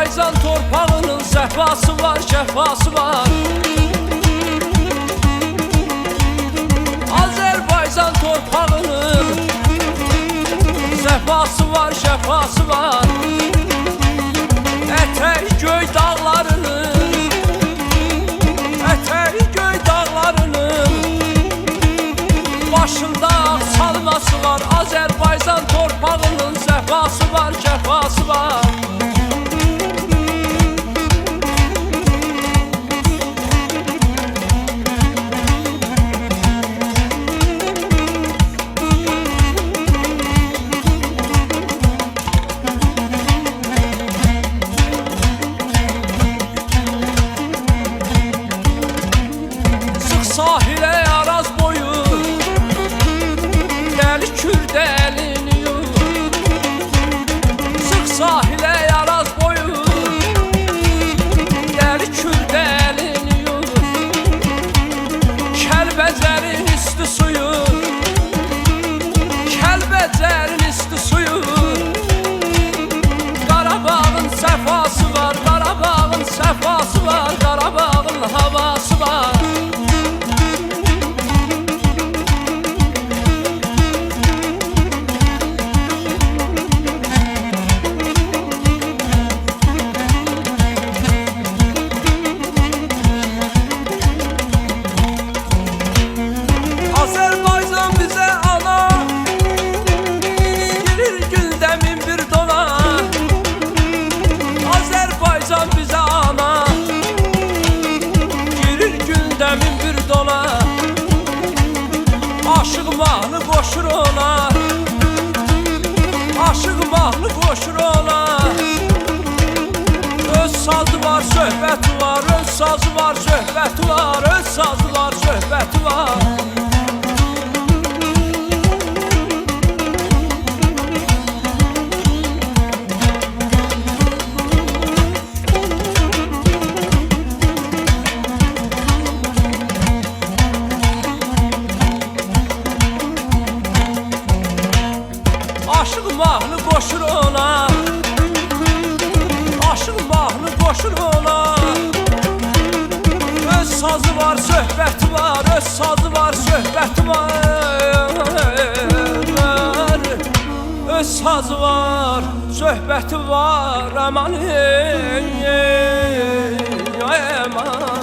Azerbaycan torpağının səhvası var, şəfası var. Azerbaycan torpağının səhvası var, şəfası var. Ətəyi göy dağlarının, ətəyi göy dağlarının başında salması var. Azerbaycan torpağının səhvası var, şəfası var. Sahilə yaraz boyu Dəli kürdə əlini yur. Sıx sahilə yaraz boyu Dəli kürdə əlini yur. Kəlbəcərin isti suyu, Kəlbəcərin isti suyu. Qarabağın səfası var, Qarabağın səfası var, Qarabağın havası var. Azerbaycan bize ana, girir günde min bir dona. Azerbaycan bize ana, girir günde min bir dona. Aşık mahnı koşur ona, aşık mahnı koşur ona. Öz sazı var, söhbəti var, öz sazı var, söhbəti var, öz sazı var, söhbəti var. Aşık mahnı koşur ona, aşık mahnı koşur ona. Öz sazı var, söhbəti var, öz sazı var, söhbəti var. Öz sazı var, söhbəti var. Aman ey, ey, aman.